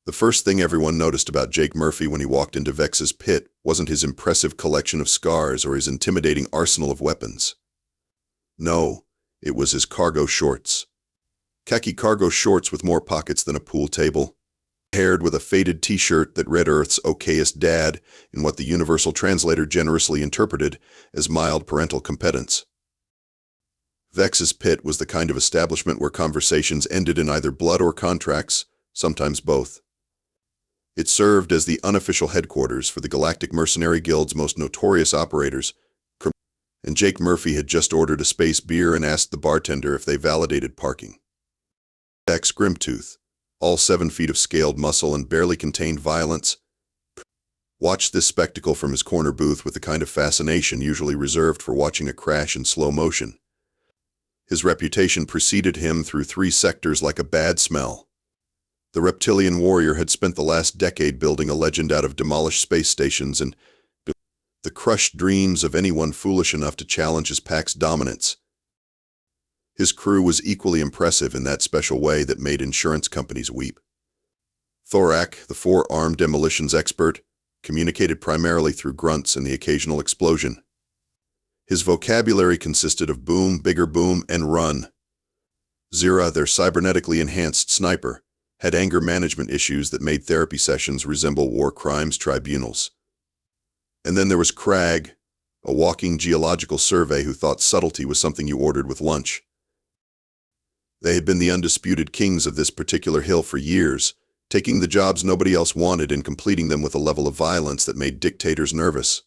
The first thing everyone noticed about Jake Murphy when he walked into Vex's pit wasn't his impressive collection of scars or his intimidating arsenal of weapons. No, it was his cargo shorts. Khaki cargo shorts with more pockets than a pool table, paired with a faded t-shirt that read Earth's Okayest Dad in what the Universal Translator generously interpreted as mild parental competence. Vex's pit was the kind of establishment where conversations ended in either blood or contracts, sometimes both. It served as the unofficial headquarters for the Galactic Mercenary Guild's most notorious operators, and Jake Murphy had just ordered a space beer and asked the bartender if they validated parking. Vex Grimtooth, all 7 feet of scaled muscle and barely contained violence, watched this spectacle from his corner booth with the kind of fascination usually reserved for watching a crash in slow motion. His reputation preceded him through 3 sectors like a bad smell. The reptilian warrior had spent the last decade building a legend out of demolished space stations and the crushed dreams of anyone foolish enough to challenge his pack's dominance. His crew was equally impressive in that special way that made insurance companies weep. Thorak, the 4-armed demolitions expert, communicated primarily through grunts and the occasional explosion. His vocabulary consisted of boom, bigger boom, and run. Zira, their cybernetically enhanced sniper, had anger management issues that made therapy sessions resemble war crimes tribunals. And then there was Crag, a walking geological survey who thought subtlety was something you ordered with lunch. They had been the undisputed kings of this particular hill for years, taking the jobs nobody else wanted and completing them with a level of violence that made dictators nervous.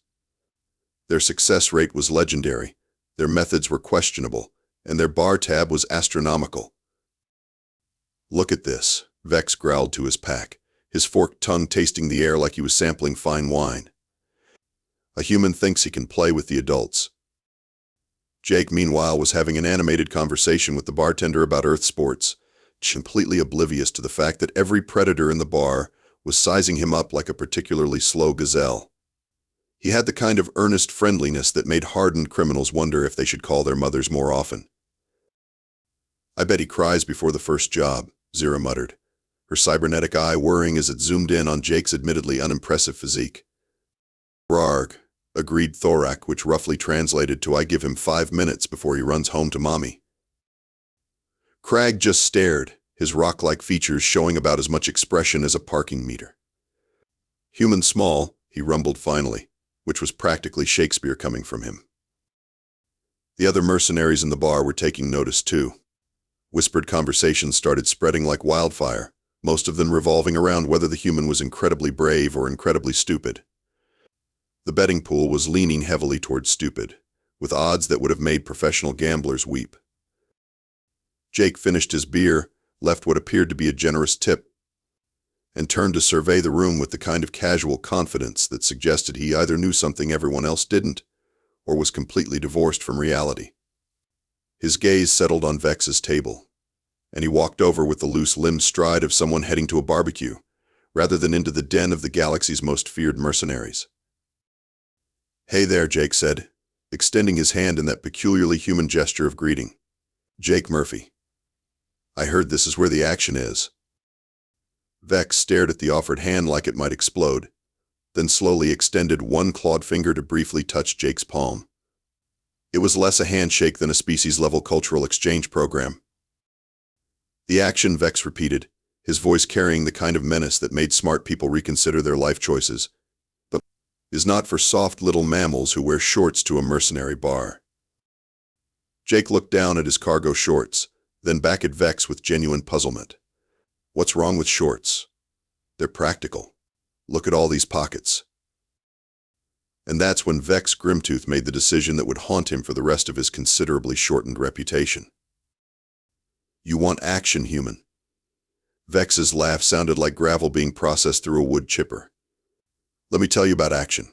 Their success rate was legendary, their methods were questionable, and their bar tab was astronomical. "Look at this," Vex growled to his pack, his forked tongue tasting the air like he was sampling fine wine. "A human thinks he can play with the adults." Jake, meanwhile, was having an animated conversation with the bartender about Earth sports, completely oblivious to the fact that every predator in the bar was sizing him up like a particularly slow gazelle. He had the kind of earnest friendliness that made hardened criminals wonder if they should call their mothers more often. "I bet he cries before the first job," Zira muttered, her cybernetic eye whirring as it zoomed in on Jake's admittedly unimpressive physique. "Rarg," agreed Thorak, which roughly translated to "I give him 5 minutes before he runs home to mommy." Crag just stared, his rock-like features showing about as much expression as a parking meter. "Human small," he rumbled finally, which was practically Shakespeare coming from him. The other mercenaries in the bar were taking notice too. Whispered conversations started spreading like wildfire, most of them revolving around whether the human was incredibly brave or incredibly stupid. The betting pool was leaning heavily towards stupid, with odds that would have made professional gamblers weep. Jake finished his beer, left what appeared to be a generous tip, and turned to survey the room with the kind of casual confidence that suggested he either knew something everyone else didn't, or was completely divorced from reality. His gaze settled on Vex's table, and he walked over with the loose-limbed stride of someone heading to a barbecue, rather than into the den of the galaxy's most feared mercenaries. "Hey there," Jake said, extending his hand in that peculiarly human gesture of greeting. "Jake Murphy. I heard this is where the action is." Vex stared at the offered hand like it might explode, then slowly extended one clawed finger to briefly touch Jake's palm. It was less a handshake than a species-level cultural exchange program. "The action," Vex repeated, his voice carrying the kind of menace that made smart people reconsider their life choices, "but is not for soft little mammals who wear shorts to a mercenary bar." Jake looked down at his cargo shorts, then back at Vex with genuine puzzlement. "What's wrong with shorts? They're practical. Look at all these pockets." And that's when Vex Grimtooth made the decision that would haunt him for the rest of his considerably shortened reputation. "You want action, human." Vex's laugh sounded like gravel being processed through a wood chipper. "Let me tell you about action."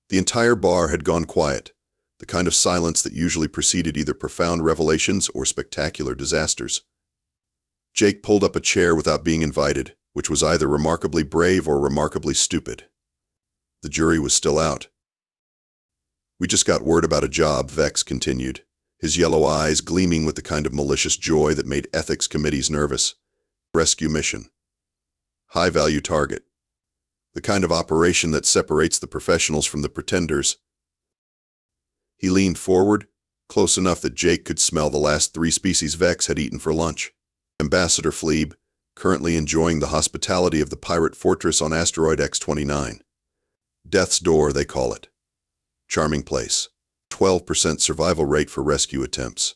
The entire bar had gone quiet, the kind of silence that usually preceded either profound revelations or spectacular disasters. Jake pulled up a chair without being invited, which was either remarkably brave or remarkably stupid. The jury was still out. "We just got word about a job," Vex continued, his yellow eyes gleaming with the kind of malicious joy that made ethics committees nervous. "Rescue mission. high-value target. The kind of operation that separates the professionals from the pretenders. He leaned forward, close enough that Jake could smell the last 3 species Vex had eaten for lunch. Ambassador Fleeb, currently enjoying the hospitality of the pirate fortress on asteroid X-29. Death's Door, they call it. Charming place. 12% survival rate for rescue attempts.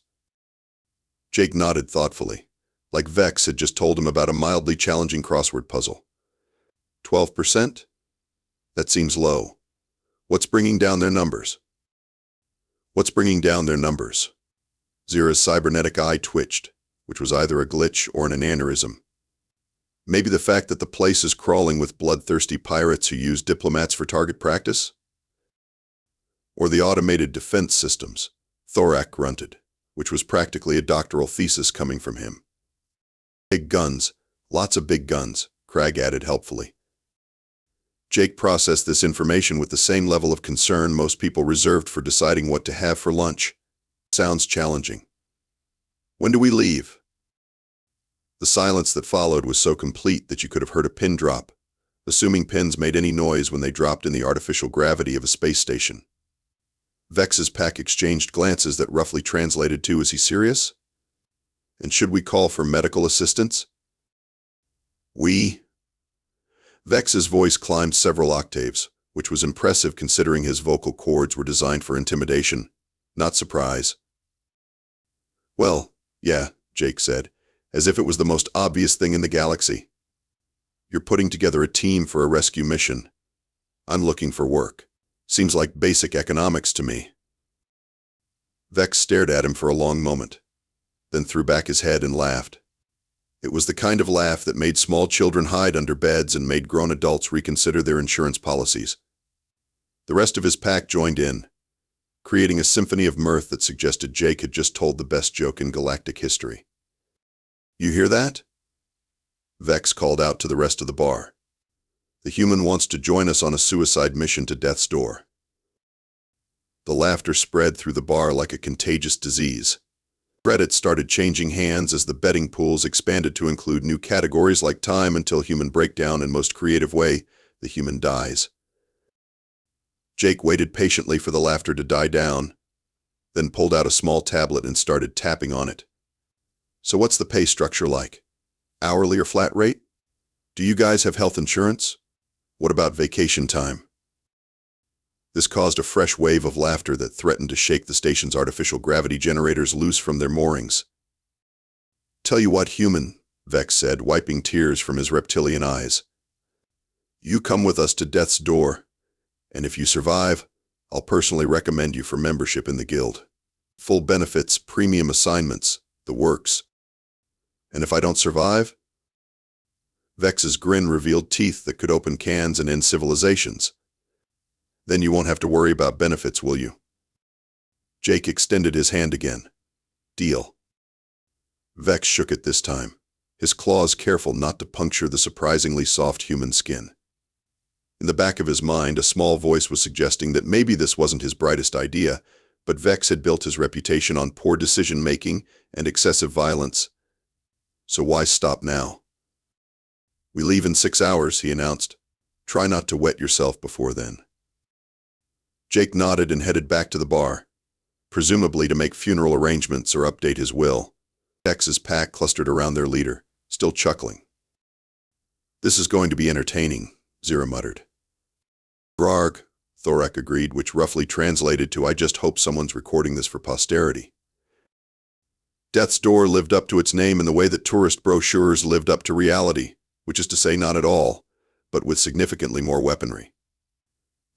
Jake nodded thoughtfully, like Vex had just told him about a mildly challenging crossword puzzle. 12%? That seems low. What's bringing down their numbers? What's bringing down their numbers? Zira's cybernetic eye twitched, which was either a glitch or an aneurysm. Maybe the fact that the place is crawling with bloodthirsty pirates who use diplomats for target practice? Or the automated defense systems, Thorak grunted, which was practically a doctoral thesis coming from him. Big guns, lots of big guns, Crag added helpfully. Jake processed this information with the same level of concern most people reserved for deciding what to have for lunch. Sounds challenging. When do we leave? The silence that followed was so complete that you could have heard a pin drop, assuming pins made any noise when they dropped in the artificial gravity of a space station. Vex's pack exchanged glances that roughly translated to, "Is he serious? And should we call for medical assistance?" Vex's voice climbed several octaves, which was impressive considering his vocal cords were designed for intimidation, not surprise. "Well, yeah," Jake said, as if it was the most obvious thing in the galaxy. "You're putting together a team for a rescue mission. I'm looking for work. Seems like basic economics to me." Vex stared at him for a long moment, then threw back his head and laughed. It was the kind of laugh that made small children hide under beds and made grown adults reconsider their insurance policies. The rest of his pack joined in, creating a symphony of mirth that suggested Jake had just told the best joke in galactic history. "You hear that?" Vex called out to the rest of the bar. "The human wants to join us on a suicide mission to Death's Door." The laughter spread through the bar like a contagious disease. Credits started changing hands as the betting pools expanded to include new categories like time until human breakdown and most creative way, the human dies. Jake waited patiently for the laughter to die down, then pulled out a small tablet and started tapping on it. "So what's the pay structure like? Hourly or flat rate? Do you guys have health insurance? What about vacation time?" This caused a fresh wave of laughter that threatened to shake the station's artificial gravity generators loose from their moorings. "Tell you what, human," Vex said, wiping tears from his reptilian eyes. "You come with us to Death's Door, and if you survive, I'll personally recommend you for membership in the guild. Full benefits, premium assignments, the works. And if I don't survive?" Vex's grin revealed teeth that could open cans and end civilizations. "Then you won't have to worry about benefits, will you?" Jake extended his hand again. "Deal." Vex shook it this time, his claws careful not to puncture the surprisingly soft human skin. In the back of his mind, a small voice was suggesting that maybe this wasn't his brightest idea, but Vex had built his reputation on poor decision-making and excessive violence. So why stop now? "We leave in 6 hours, he announced. "Try not to wet yourself before then." Jake nodded and headed back to the bar, presumably to make funeral arrangements or update his will. Vex's pack clustered around their leader, still chuckling. "This is going to be entertaining," Zira muttered. "Grarg," Thorak agreed, which roughly translated to, "I just hope someone's recording this for posterity." Death's Door lived up to its name in the way that tourist brochures lived up to reality, which is to say not at all, but with significantly more weaponry.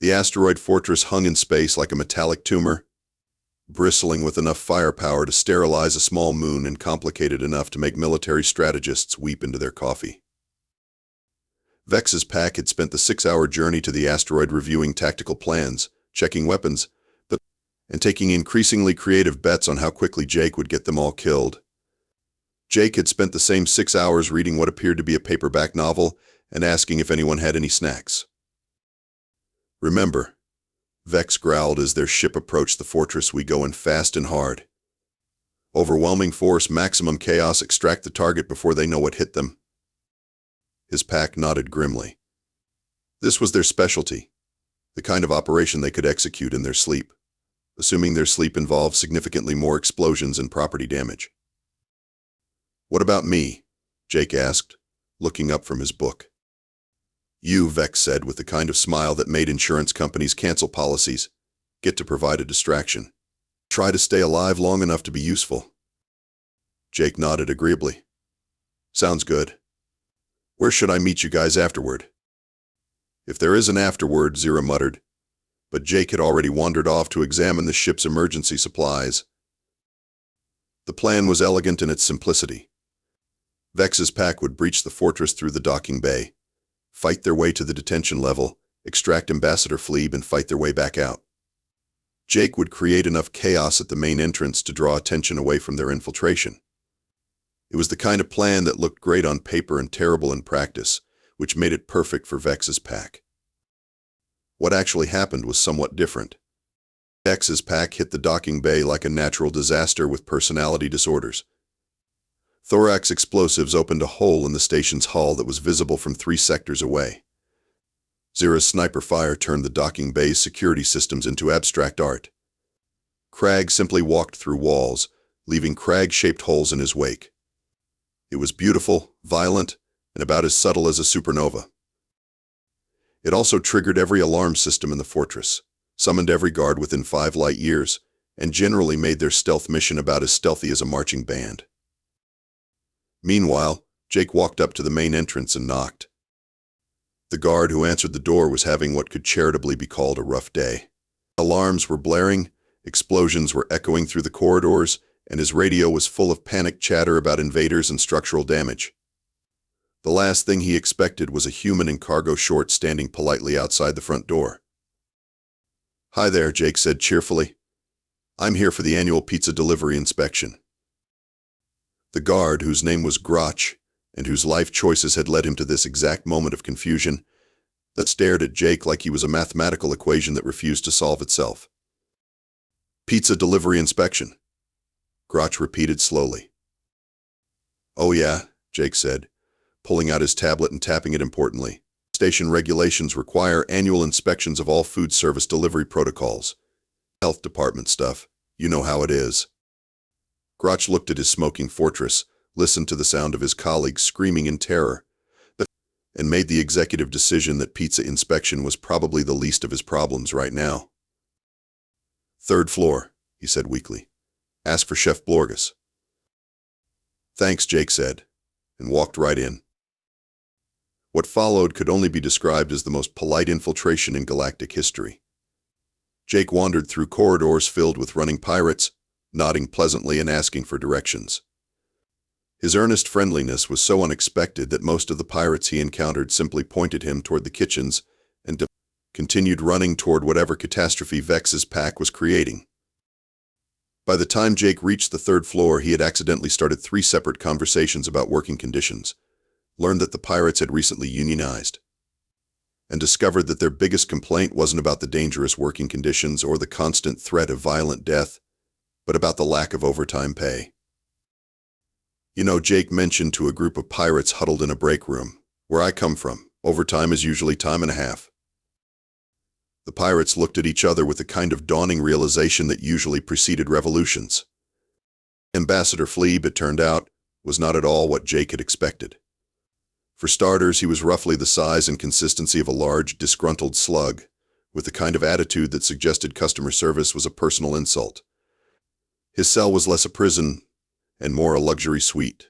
The asteroid fortress hung in space like a metallic tumor, bristling with enough firepower to sterilize a small moon and complicated enough to make military strategists weep into their coffee. Vex's pack had spent the 6-hour journey to the asteroid reviewing tactical plans, checking weapons, and taking increasingly creative bets on how quickly Jake would get them all killed. Jake had spent the same 6 hours reading what appeared to be a paperback novel and asking if anyone had any snacks. "Remember," Vex growled as their ship approached the fortress, "we go in fast and hard. Overwhelming force, maximum chaos, extract the target before they know what hit them." His pack nodded grimly. This was their specialty, the kind of operation they could execute in their sleep, assuming their sleep involved significantly more explosions and property damage. What about me? Jake asked, looking up from his book. You, Vex said with the kind of smile that made insurance companies cancel policies, get to provide a distraction. Try to stay alive long enough to be useful. Jake nodded agreeably. Sounds good. Where should I meet you guys afterward? If there is an afterward, Zira muttered, but Jake had already wandered off to examine the ship's emergency supplies. The plan was elegant in its simplicity. Vex's pack would breach the fortress through the docking bay, fight their way to the detention level, extract Ambassador Fleeb, and fight their way back out. Jake would create enough chaos at the main entrance to draw attention away from their infiltration. It was the kind of plan that looked great on paper and terrible in practice, which made it perfect for Vex's pack. What actually happened was somewhat different. Vex's pack hit the docking bay like a natural disaster with personality disorders. Thorax explosives opened a hole in the station's hull that was visible from 3 sectors away. Zira's sniper fire turned the docking bay's security systems into abstract art. Crag simply walked through walls, leaving crag-shaped holes in his wake. It was beautiful, violent, and about as subtle as a supernova. It also triggered every alarm system in the fortress, summoned every guard within 5 light years, and generally made their stealth mission about as stealthy as a marching band. Meanwhile, Jake walked up to the main entrance and knocked. The guard who answered the door was having what could charitably be called a rough day. Alarms were blaring, explosions were echoing through the corridors, and his radio was full of panic chatter about invaders and structural damage. The last thing he expected was a human in cargo shorts standing politely outside the front door. "Hi there," Jake said cheerfully. "I'm here for the annual pizza delivery inspection." The guard, whose name was Grotch, and whose life choices had led him to this exact moment of confusion, that stared at Jake like he was a mathematical equation that refused to solve itself. "Pizza delivery inspection," Grotch repeated slowly. "Oh yeah," Jake said, pulling out his tablet and tapping it importantly. "Station regulations require annual inspections of all food service delivery protocols. Health department stuff, you know how it is." Grotch looked at his smoking fortress, listened to the sound of his colleagues screaming in terror, and made the executive decision that pizza inspection was probably the least of his problems right now. "Third floor," he said weakly. "Ask for Chef Blorgus." "Thanks," Jake said, and walked right in. What followed could only be described as the most polite infiltration in galactic history. Jake wandered through corridors filled with running pirates, nodding pleasantly and asking for directions. His earnest friendliness was so unexpected that most of the pirates he encountered simply pointed him toward the kitchens and continued running toward whatever catastrophe Vex's pack was creating. By the time Jake reached the 3rd floor, he had accidentally started 3 separate conversations about working conditions, learned that the pirates had recently unionized, and discovered that their biggest complaint wasn't about the dangerous working conditions or the constant threat of violent death, but about the lack of overtime pay. "You know," Jake mentioned to a group of pirates huddled in a break room, "where I come from, overtime is usually time and a half." The pirates looked at each other with the kind of dawning realization that usually preceded revolutions. Ambassador Fleeb, it turned out, was not at all what Jake had expected. For starters, he was roughly the size and consistency of a large, disgruntled slug, with the kind of attitude that suggested customer service was a personal insult. His cell was less a prison and more a luxury suite,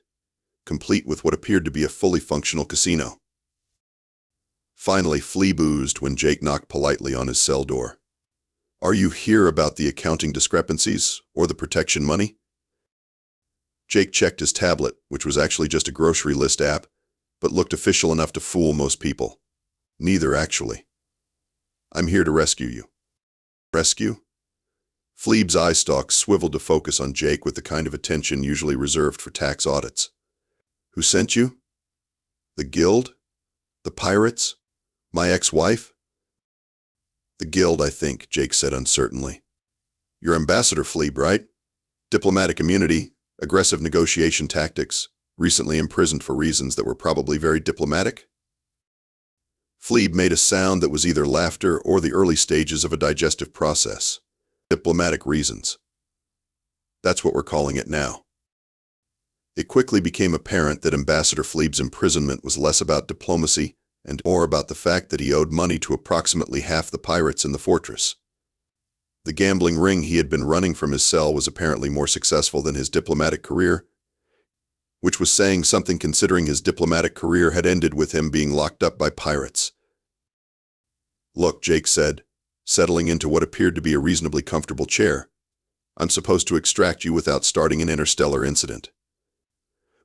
complete with what appeared to be a fully functional casino. Finally, Fleeb oozed when Jake knocked politely on his cell door. "Are you here about the accounting discrepancies or the protection money?" Jake checked his tablet, which was actually just a grocery list app, but looked official enough to fool most people. "Neither, actually. I'm here to rescue you." "Rescue?" Fleeb's eye stalks swiveled to focus on Jake with the kind of attention usually reserved for tax audits. "Who sent you?" "The Guild? The Pirates? My ex-wife?" "The Guild, I think," Jake said uncertainly. "You're Ambassador Fleeb, right? Diplomatic immunity, aggressive negotiation tactics, recently imprisoned for reasons that were probably very diplomatic?" Fleeb made a sound that was either laughter or the early stages of a digestive process. Diplomatic reasons. That's what we're calling it now. It quickly became apparent that Ambassador Fleeb's imprisonment was less about diplomacy and more about the fact that he owed money to approximately half the pirates in the fortress. The gambling ring he had been running from his cell was apparently more successful than his diplomatic career, which was saying something considering his diplomatic career had ended with him being locked up by pirates. "Look," Jake said, settling into what appeared to be a reasonably comfortable chair. "I'm supposed to extract you without starting an interstellar incident.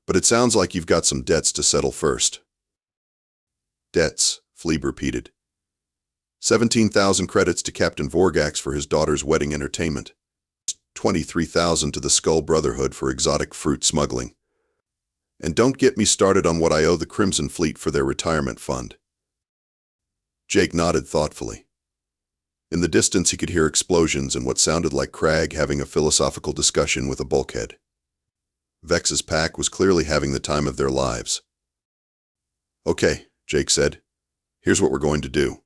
But it sounds like you've got some debts to settle first." "Debts," Fleeb repeated. 17,000 credits to Captain Vorgax for his daughter's wedding entertainment. 23,000 to the Skull Brotherhood for exotic fruit smuggling. And don't get me started on what I owe the Crimson Fleet for their retirement fund." Jake nodded thoughtfully. In the distance he could hear explosions and what sounded like Crag having a philosophical discussion with a bulkhead. Vex's pack was clearly having the time of their lives. "Okay," Jake said. "Here's what we're going to do."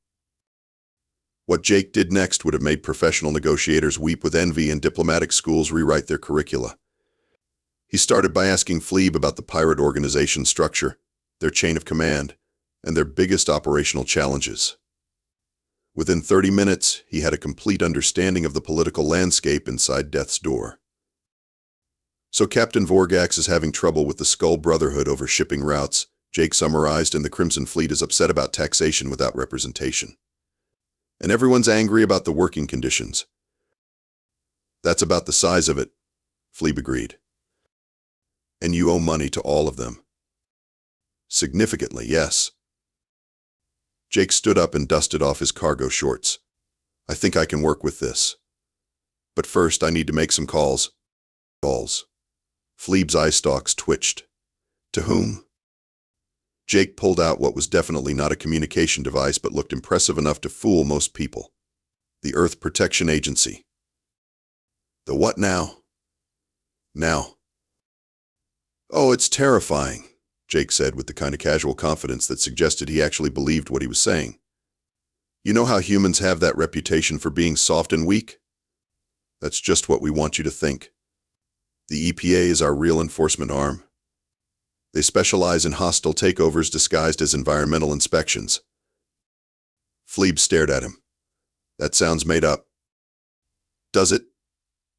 What Jake did next would have made professional negotiators weep with envy and diplomatic schools rewrite their curricula. He started by asking Fleeb about the pirate organization structure, their chain of command, and their biggest operational challenges. Within 30 minutes, he had a complete understanding of the political landscape inside Death's Door. "So Captain Vorgax is having trouble with the Skull Brotherhood over shipping routes," Jake summarized, "and the Crimson Fleet is upset about taxation without representation. And everyone's angry about the working conditions." "That's about the size of it," Fleeb agreed. "And you owe money to all of them." "Significantly, yes." Jake stood up and dusted off his cargo shorts. "I think I can work with this. But first I need to make some calls." "Calls?" Fleeb's eye stalks twitched. "To whom?" Jake pulled out what was definitely not a communication device but looked impressive enough to fool most people. "The Earth Protection Agency." "The what now?" "Now." "Oh, it's terrifying," Jake said with the kind of casual confidence that suggested he actually believed what he was saying. "You know how humans have that reputation for being soft and weak? That's just what we want you to think. The EPA is our real enforcement arm. They specialize in hostile takeovers disguised as environmental inspections." Fleeb stared at him. "That sounds made up." "Does it?"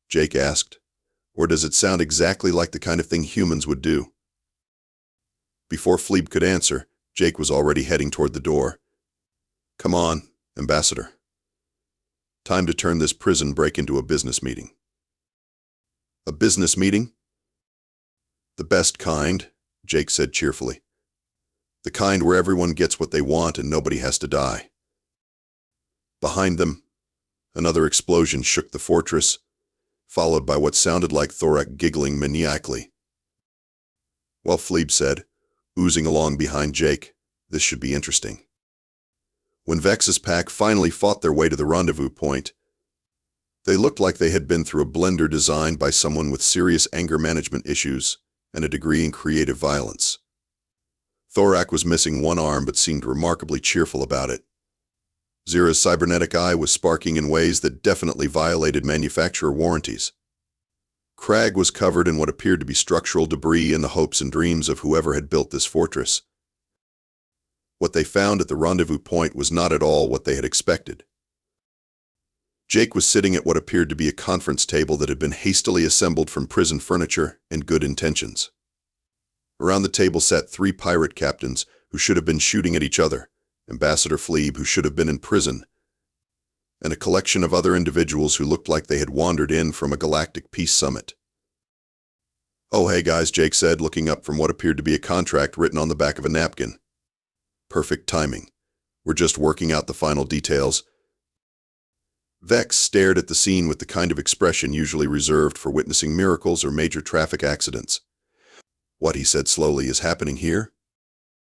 Jake asked. "Or does it sound exactly like the kind of thing humans would do?" Before Fleeb could answer, Jake was already heading toward the door. "Come on, Ambassador. Time to turn this prison break into a business meeting." "A business meeting?" "The best kind," Jake said cheerfully. "The kind where everyone gets what they want and nobody has to die." Behind them, another explosion shook the fortress, followed by what sounded like Thorak giggling maniacally. Well, Fleeb said, oozing along behind Jake, "This should be interesting." When Vex's pack finally fought their way to the rendezvous point, they looked like they had been through a blender designed by someone with serious anger management issues and a degree in creative violence. Thorak was missing one arm but seemed remarkably cheerful about it. Zira's cybernetic eye was sparking in ways that definitely violated manufacturer warranties. Crag was covered in what appeared to be structural debris in the hopes and dreams of whoever had built this fortress. What they found at the rendezvous point was not at all what they had expected. Jake was sitting at what appeared to be a conference table that had been hastily assembled from prison furniture and good intentions. Around the table sat 3 pirate captains who should have been shooting at each other, Ambassador Fleeb, who should have been in prison, and a collection of other individuals who looked like they had wandered in from a galactic peace summit. "Oh, hey guys," Jake said, looking up from what appeared to be a contract written on the back of a napkin. "Perfect timing. We're just working out the final details." Vex stared at the scene with the kind of expression usually reserved for witnessing miracles or major traffic accidents. "What," he said slowly, "is happening here?"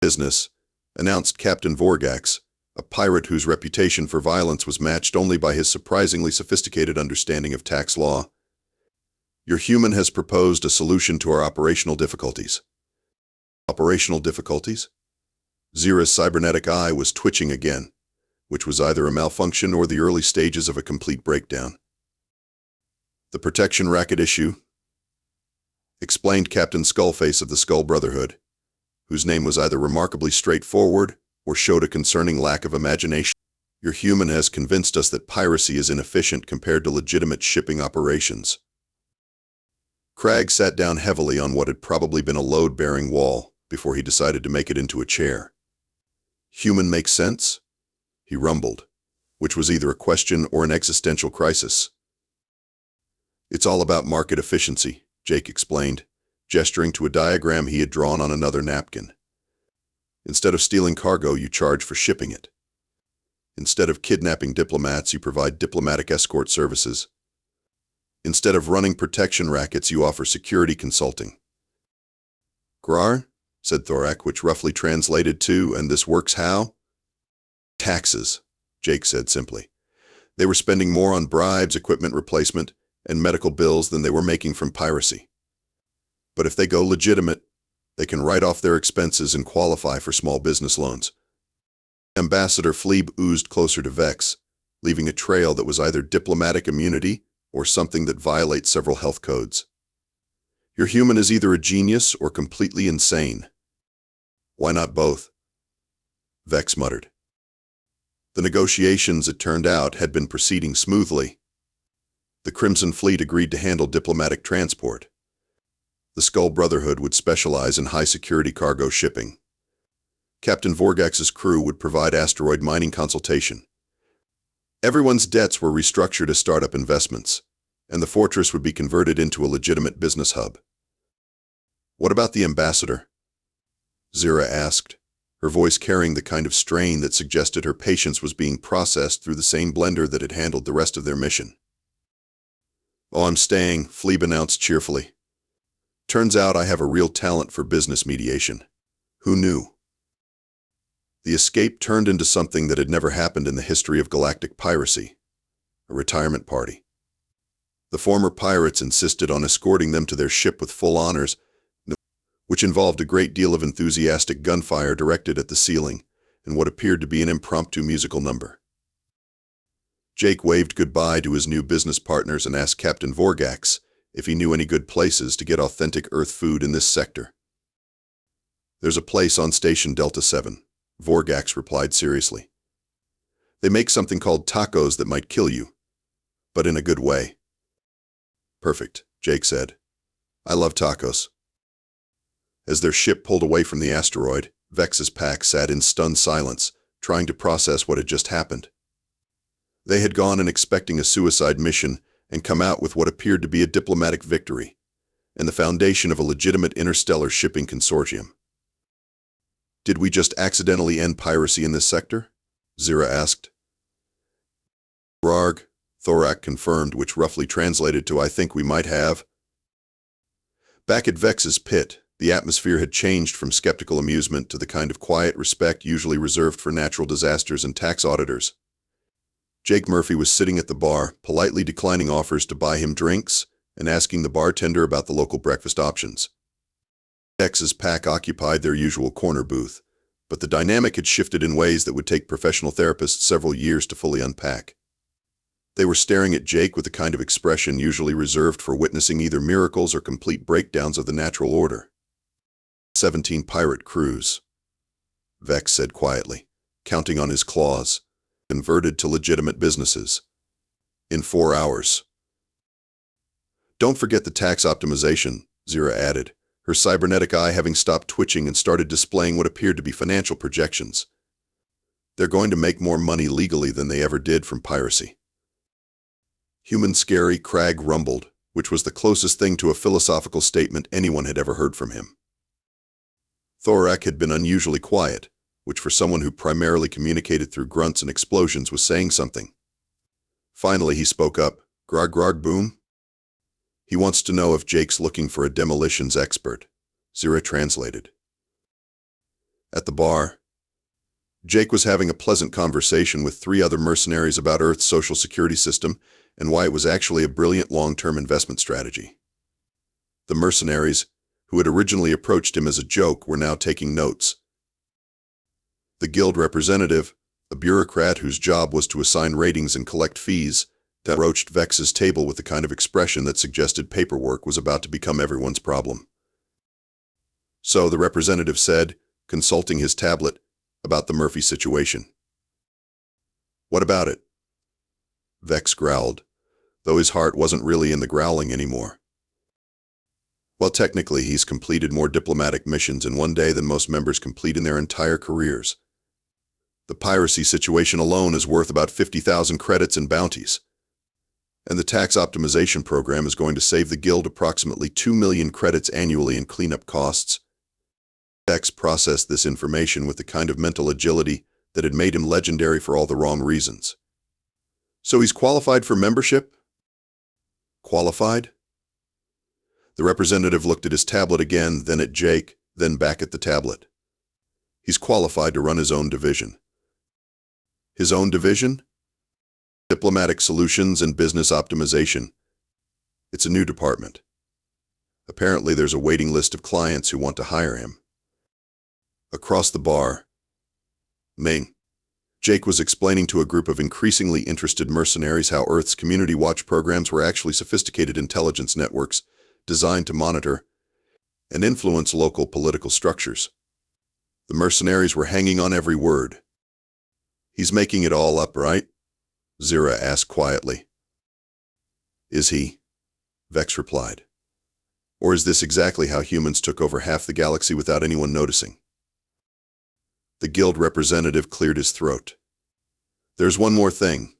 "Business," announced Captain Vorgax, a pirate whose reputation for violence was matched only by his surprisingly sophisticated understanding of tax law. "Your human has proposed a solution to our operational difficulties." "Operational difficulties?" Zira's cybernetic eye was twitching again, which was either a malfunction or the early stages of a complete breakdown. "The protection racket issue," explained Captain Skullface of the Skull Brotherhood, whose name was either remarkably straightforward or showed a concerning lack of imagination. "Your human has convinced us that piracy is inefficient compared to legitimate shipping operations." Cragg sat down heavily on what had probably been a load-bearing wall before he decided to make it into a chair. "Human makes sense?" he rumbled, which was either a question or an existential crisis. "It's all about market efficiency," Jake explained, gesturing to a diagram he had drawn on another napkin. "Instead of stealing cargo, you charge for shipping it. Instead of kidnapping diplomats, you provide diplomatic escort services. Instead of running protection rackets, you offer security consulting." "Grar," said Thorak, which roughly translated to, "And this works how?" "Taxes," Jake said simply. They were spending more on bribes, equipment replacement, and medical bills than they were making from piracy. But if they go legitimate, they can write off their expenses and qualify for small business loans. Ambassador Fleeb oozed closer to Vex, leaving a trail that was either diplomatic immunity or something that violates several health codes. "Your human is either a genius or completely insane." "Why not both?" Vex muttered. The negotiations, it turned out, had been proceeding smoothly. The Crimson Fleet agreed to handle diplomatic transport. The Skull Brotherhood would specialize in high-security cargo shipping. Captain Vorgax's crew would provide asteroid mining consultation. Everyone's debts were restructured as startup investments, and the fortress would be converted into a legitimate business hub. "What about the Ambassador?" Zira asked, her voice carrying the kind of strain that suggested her patience was being processed through the same blender that had handled the rest of their mission. "Oh, I'm staying," Fleeb announced cheerfully. "Turns out I have a real talent for business mediation. Who knew?" The escape turned into something that had never happened in the history of galactic piracy: a retirement party. The former pirates insisted on escorting them to their ship with full honors, which involved a great deal of enthusiastic gunfire directed at the ceiling and what appeared to be an impromptu musical number. Jake waved goodbye to his new business partners and asked Captain Vorgax if he knew any good places to get authentic Earth food in this sector. "There's a place on Station Delta 7, Vorgax replied seriously. "They make something called tacos that might kill you, but in a good way." "Perfect," Jake said. "I love tacos." As their ship pulled away from the asteroid, Vex's pack sat in stunned silence, trying to process what had just happened. They had gone in expecting a suicide mission and come out with what appeared to be a diplomatic victory, and the foundation of a legitimate interstellar shipping consortium. "Did we just accidentally end piracy in this sector?" Zira asked. "Rarg," Thorak confirmed, which roughly translated to "I think we might have." Back at Vex's pit, the atmosphere had changed from skeptical amusement to the kind of quiet respect usually reserved for natural disasters and tax auditors. Jake Murphy was sitting at the bar, politely declining offers to buy him drinks and asking the bartender about the local breakfast options. Vex's pack occupied their usual corner booth, but the dynamic had shifted in ways that would take professional therapists several years to fully unpack. They were staring at Jake with the kind of expression usually reserved for witnessing either miracles or complete breakdowns of the natural order. 17 pirate crews, Vex said quietly, counting on his claws, converted to legitimate businesses. In 4 hours. "Don't forget the tax optimization," Zira added, her cybernetic eye having stopped twitching and started displaying what appeared to be financial projections. "They're going to make more money legally than they ever did from piracy." "Human scary," Cragg rumbled, which was the closest thing to a philosophical statement anyone had ever heard from him. Thorak had been unusually quiet, which for someone who primarily communicated through grunts and explosions was saying something. Finally he spoke up. "Grog grog boom?" "He wants to know if Jake's looking for a demolitions expert," Zira translated. At the bar, Jake was having a pleasant conversation with 3 other mercenaries about Earth's social security system and why it was actually a brilliant long-term investment strategy. The mercenaries, who had originally approached him as a joke, were now taking notes. The guild representative, a bureaucrat whose job was to assign ratings and collect fees, approached Vex's table with the kind of expression that suggested paperwork was about to become everyone's problem. So the representative said, consulting his tablet, about the Murphy situation. What about it? Vex growled, though his heart wasn't really in the growling anymore. Well, technically, he's completed more diplomatic missions in one day than most members complete in their entire careers. The piracy situation alone is worth about 50,000 credits in bounties. And the tax optimization program is going to save the guild approximately 2 million credits annually in cleanup costs. Vex processed this information with the kind of mental agility that had made him legendary for all the wrong reasons. So he's qualified for membership? Qualified? The representative looked at his tablet again, then at Jake, then back at the tablet. He's qualified to run his own division. His own division? Diplomatic Solutions and Business Optimization. It's a new department. Apparently there's a waiting list of clients who want to hire him. Across the bar, Ming. Jake was explaining to a group of increasingly interested mercenaries how Earth's community watch programs were actually sophisticated intelligence networks designed to monitor and influence local political structures. The mercenaries were hanging on every word. He's making it all up, right? Zira asked quietly. Is he? Vex replied. Or is this exactly how humans took over half the galaxy without anyone noticing? The guild representative cleared his throat. There's one more thing.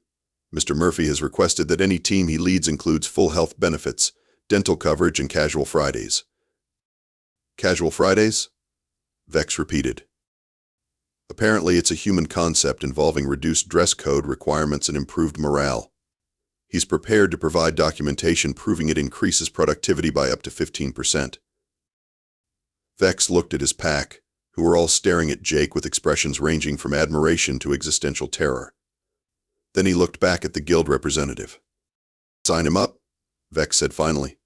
Mr. Murphy has requested that any team he leads includes full health benefits, dental coverage, and casual Fridays. Casual Fridays? Vex repeated. Apparently it's a human concept involving reduced dress code requirements and improved morale. He's prepared to provide documentation proving it increases productivity by up to 15%. Vex looked at his pack, who were all staring at Jake with expressions ranging from admiration to existential terror. Then he looked back at the guild representative. Sign him up, Vex said finally,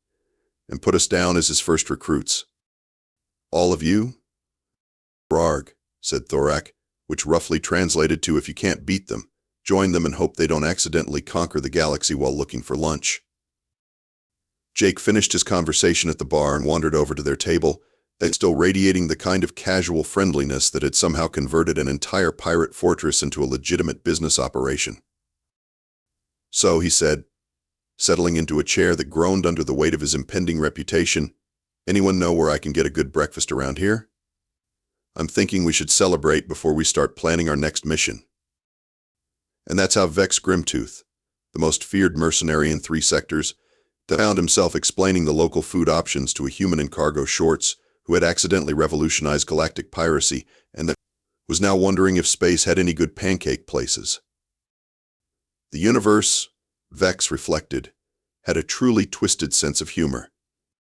and put us down as his first recruits. All of you? Rarg, said Thorak, which roughly translated to if you can't beat them, join them and hope they don't accidentally conquer the galaxy while looking for lunch. Jake finished his conversation at the bar and wandered over to their table, still radiating the kind of casual friendliness that had somehow converted an entire pirate fortress into a legitimate business operation. So, he said, settling into a chair that groaned under the weight of his impending reputation, anyone know where I can get a good breakfast around here? I'm thinking we should celebrate before we start planning our next mission. And that's how Vex Grimtooth, the most feared mercenary in 3 sectors, found himself explaining the local food options to a human in cargo shorts who had accidentally revolutionized galactic piracy and that was now wondering if space had any good pancake places. The universe, Vex reflected, had a truly twisted sense of humor.